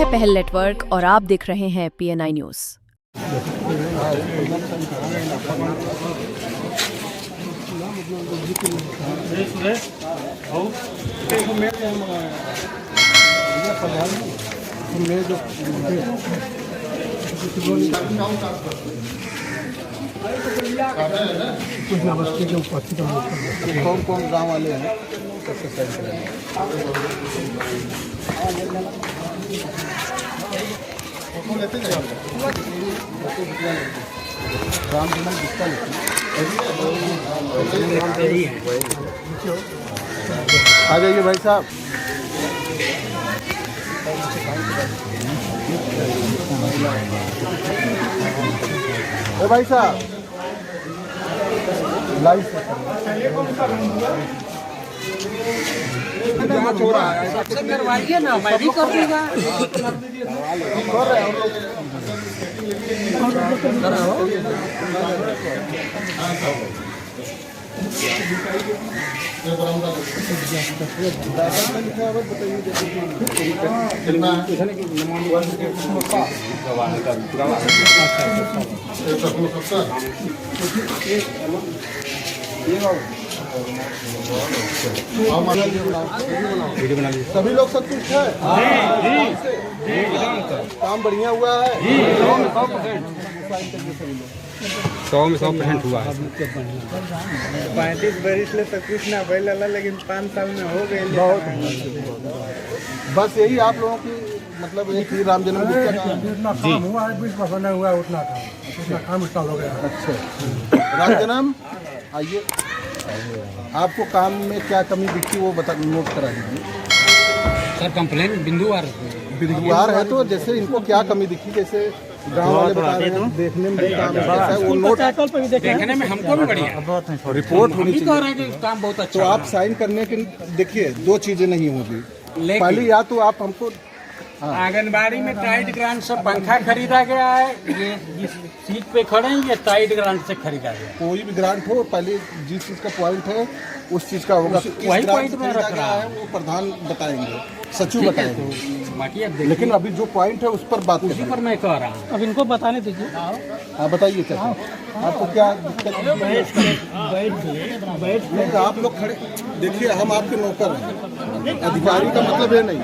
है पहल नेटवर्क और आप देख रहे हैं PNI न्यूज। कुछ नमस्ते के उपस्थित कौन कौन गाँव वाले हैं सबसे साइड करेंगे। राम जनम किसका आ जाइए भाई साहब। भाई साहब लाइव हो रहा है, सबसे करवाइए ना, मैं भी कर दूंगा। सभी लोग संतुष्ट है? काम बढ़िया हुआ है? 100 में 100% हुआ है। 35 बरिस ले तक कुछ ना पहले, लेकिन 5 साल में हो गए। बस यही आप लोगों की मतलब एक ही राम जन्म जितना काम हुआ है 20% हुआ है, उतना काम स्टार्ट हो गया। अच्छा, राम जन्म आइए, आपको काम में क्या कमी दिखी वो बता, नोट करा दीजिए। सर कंप्लेन बिंदुवार है, तो जैसे इनको क्या कमी दिखी, जैसे गाँव वाले बता रहे हैं देखने में काम कैसा है, वो नोट देखने में हमको भी बढ़िया रिपोर्ट होनी चाहिए। कह रहे हैं कि काम बहुत अच्छा। तो आप साइन करने के देखिए दो चीजें नहीं होगी। पहली या तो आप हमको आंगनबाड़ी में टाइट ग्रांट से पंखा खरीदा गया है, ये जिस सीट पे खड़े हैं ये टाइट ग्रांट से खरीदा गया। कोई भी ग्रांट हो, पहले जिस चीज का पॉइंट है उस चीज का होगा। वही पॉइंट में रख रहा है, वो प्रधान बताएंगे, सचिव बताएंगे। बाकी अब लेकिन अभी जो पॉइंट है उस पर बात उसी पर मैं कह रहा हूँ। अब इनको बताने दीजिए। हाँ बताइए क्या आपको क्या दिक्कत है? आप लोग खड़े देखिए, हम आपके नौकर हैं, अधिकारी का मतलब ये नहीं,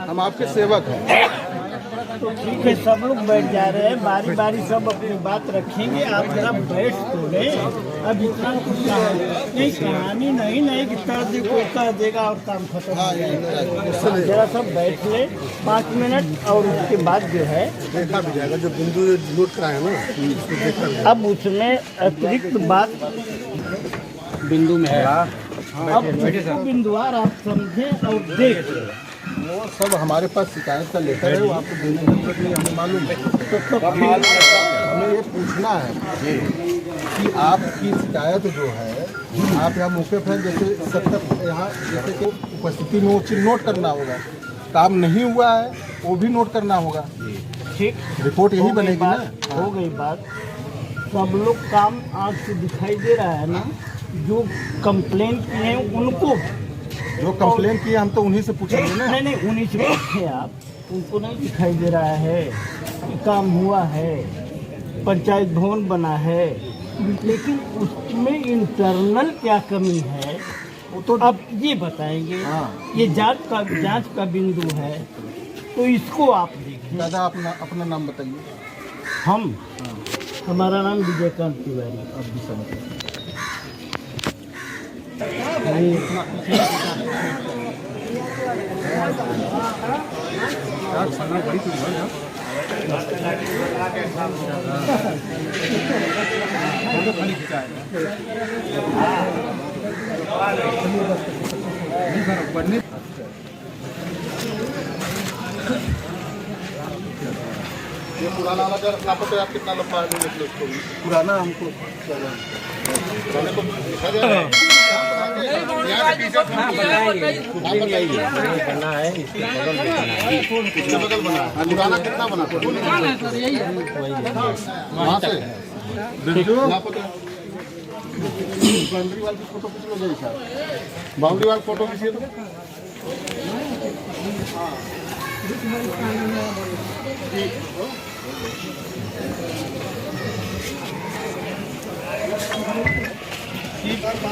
हम आपके सेवक हैं। तो ठीक है, सब लोग बैठ जा रहे हैं, बारी बारी सब अपनी बात रखेंगे। आप जरा बैठ तो ले, अब इतना कुछ नहीं, कहानी नहीं कि कर देगा और काम खत्म हो जाएगा। जरा सब बैठ ले 5 मिनट, और उसके बाद जो है देखा भी जाएगा, जो बिंदु नोट कराए ना, अब उसमें अतिरिक्त बात बिंदु में है। अब बिंदुवार आप समझें और देख। वो सब हमारे पास शिकायत का लेटर है, वो आपको देने की जरूरत नहीं, हमें मालूम है। तो हमें ये पूछना है कि आपकी शिकायत जो है, आप यहाँ मौके पर जैसे सतत यहाँ जैसे कि उपस्थिति में वो चीज़ नोट करना होगा। काम नहीं हुआ है वो भी नोट करना होगा। ठीक, रिपोर्ट यही बनेगी ना। हो गई बात। सब लोग काम आँख से दिखाई दे रहा है ना। जो कंप्लेन किए हैं उनको, जो कंप्लेन किए हम तो उन्हीं से पूछेंगे ना। नहीं उन्हीं से पूछे आप, उनको नहीं दिखाई दे रहा है कि काम हुआ है, पंचायत भवन बना है, लेकिन उसमें इंटरनल क्या कमी है वो तो अब ये बताएंगे। ये जांच का बिंदु है, तो इसको आप देखिए। दादा अपना नाम बताइए। हमारा नाम विजयकांत तिवारी। अब भी समझ ये पुराना वाला अगर रखना पड़ता है, आप कितना लंबा है निकले उसको पुराना हमको बना है, इसके बगल बना है। पुराना कितना बना वहाँ से बाउंड्री वाल की फोटो खींच लो जैसा, बाउंड्री वाल फोटो खींचिए तो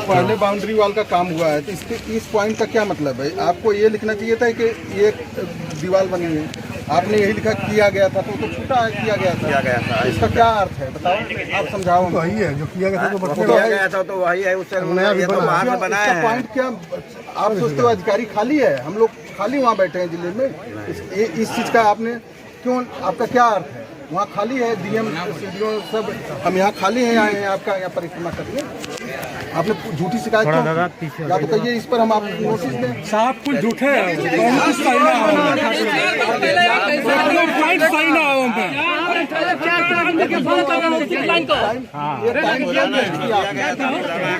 पहले बाउंड्री वॉल का काम हुआ है तो इस पॉइंट का क्या मतलब है? आपको ये लिखना चाहिए था कि ये दीवार बनी है, आपने यही लिखा किया गया था, तो छूटा है किया गया था। इसका क्या अर्थ है बताओ, आप समझाओ। वही है जो किया गया था, तो किया गया था तो वही है, उससे ये तो वहाँ से बनाया है। पॉइंट क्या आप सोचते हो अधिकारी खाली है, हम लोग खाली वहाँ बैठे हैं जिले में, इस चीज़ का आपने क्यों, आपका क्या अर्थ है? वहाँ खाली है, डीएम सब हम यहाँ खाली हैं, आए हैं आपका यहाँ परिक्रमा करिए। आपने झूठी शिकायत क्यों? या तो कहिए इस पर हम आप नोटिस दें। साहब कुछ झूठे हैं,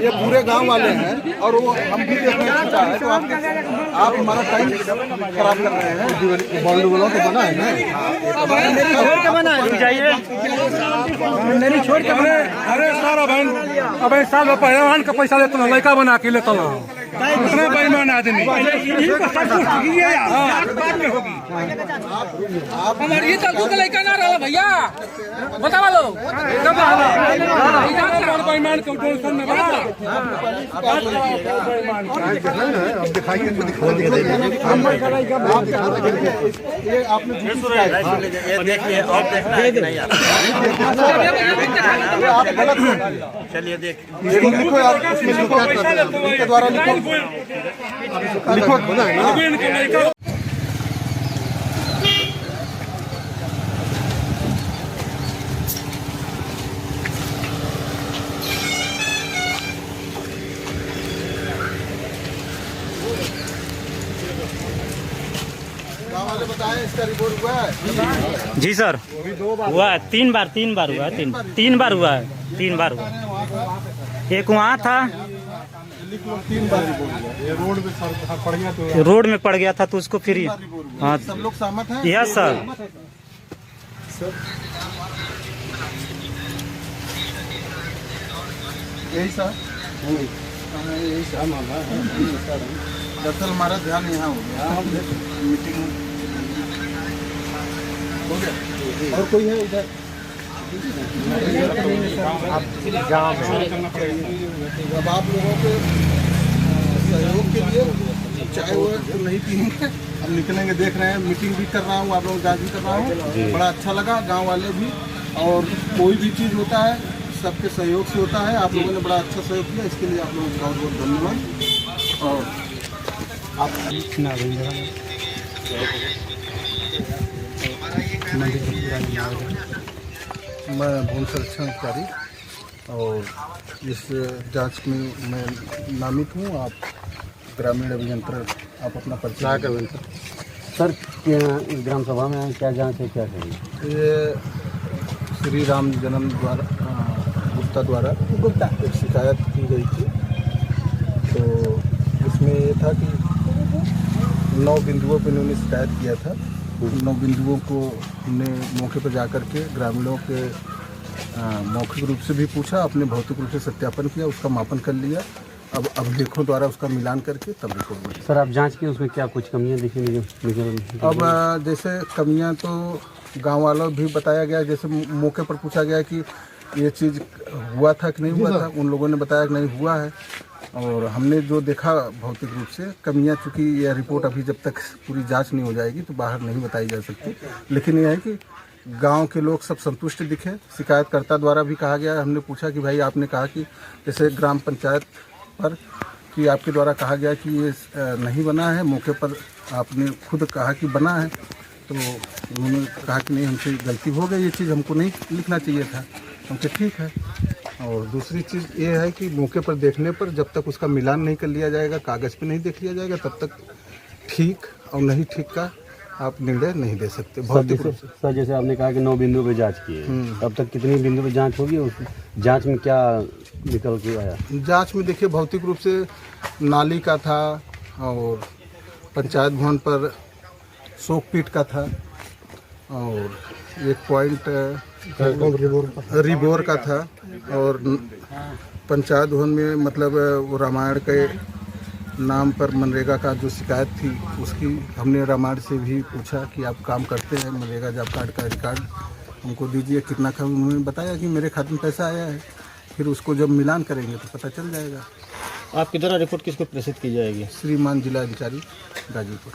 ये पूरे गांव वाले हैं और वो हम भी देखने चाहता है, तो आप हमारा टाइम खराब कर रहे हैं। बॉन्ड वाला तो बना है ना, छोड़ के बने। अरे सारा बहन अब साल पहलवान का पैसा लेता लड़का बना के लेता इतना बेईमान आदमी हमारे लड़का ना रहा भैया बता लो बेईमान को अब दिखाइए ये आपने देखिए और देखना है कि नहीं आप गलत हैं। चलिए देख लिखो यार, इसमें लिखो इनके द्वारा लिखो गाँव वाले बताएं इसका रिपोर्ट हुआ है। जी सर हुआ है, तीन बार हुआ है, तीन बार हुआ है, 3 बार हुआ। एक वहाँ था, रोड में पड़ गया था तो उसको फिर हाँ सब लोग सहमत हैं? Yes sir. यही सर यही सर दरअसल हमारा ध्यान यहाँ हो गया, मीटिंग हो गया। और कोई है इधर? अब आप लोगों के सहयोग के लिए चाय वो नहीं पियेंगे, अब निकलेंगे, देख रहे हैं, मीटिंग भी कर रहा हूँ, आप लोगों जांच भी कर रहा हूँ, बड़ा अच्छा लगा। गांव वाले भी, और कोई भी चीज़ होता है सबके सहयोग से होता है। आप लोगों ने बड़ा अच्छा सहयोग किया, इसके लिए आप लोगों का बहुत बहुत धन्यवाद। और आप मैं भूमि संरक्षण अधिकारी और इस जांच में मैं नामित हूँ। आप ग्रामीण अभियंत्रण, आप अपना परिचय। सर ग्राम सभा में क्या जांच है, क्या करेंगे? ये श्री राम जन्म द्वारा एक शिकायत की गई थी, तो इसमें ये था कि 9 बिंदुओं पर इन्होंने शिकायत किया था। 9 बिंदुओं को हमने मौके पर जाकर के ग्रामीणों के मौखिक रूप से भी पूछा, अपने भौतिक रूप से सत्यापन किया, उसका मापन कर लिया। अब अभिलेखों द्वारा उसका मिलान करके तब रिपोर्ट मिली। सर आप जांच किए, उसमें क्या कुछ कमियां देखी? अब जैसे कमियां तो गांव वालों भी बताया गया, जैसे मौके पर पूछा गया कि ये चीज़ हुआ था कि नहीं हुआ था, उन लोगों ने बताया कि नहीं हुआ है। और हमने जो देखा भौतिक रूप से कमियां, चूँकि यह रिपोर्ट अभी जब तक पूरी जांच नहीं हो जाएगी तो बाहर नहीं बताई जा सकती, लेकिन यह है कि गांव के लोग सब संतुष्ट दिखे। शिकायतकर्ता द्वारा भी कहा गया, हमने पूछा कि भाई आपने कहा कि जैसे ग्राम पंचायत पर कि आपके द्वारा कहा गया कि ये नहीं बना है, मौके पर आपने खुद कहा कि बना है, तो उन्होंने कहा कि नहीं हमसे गलती हो गई, ये चीज़ हमको नहीं लिखना चाहिए था। हमसे ठीक है। और दूसरी चीज़ ये है कि मौके पर देखने पर जब तक उसका मिलान नहीं कर लिया जाएगा, कागज़ पे नहीं देख लिया जाएगा, तब तक ठीक और नहीं ठीक का आप निर्णय नहीं दे सकते भौतिक रूप से। सर जैसे आपने कहा कि 9 बिंदु पे जांच की है, तब तक कितनी बिंदु पे जांच होगी? उस जांच में क्या निकल के आया? जांच में देखिए भौतिक रूप से नाली का था, और पंचायत भवन पर शोकपीठ का था, और एक पॉइंट रिबोर का था, और पंचायत भवन में मतलब वो रामायण के नाम पर मनरेगा का जो शिकायत थी उसकी हमने रामायण से भी पूछा कि आप काम करते हैं, मनरेगा जॉब कार्ड का रिकॉर्ड हमको दीजिए, कितना खाते। उन्होंने बताया कि मेरे खाते में पैसा आया है। फिर उसको जब मिलान करेंगे तो पता चल जाएगा। आपकी तरह रिपोर्ट किसको प्रेषित की जाएगी? श्रीमान जिला अधिकारी गाजीपुर।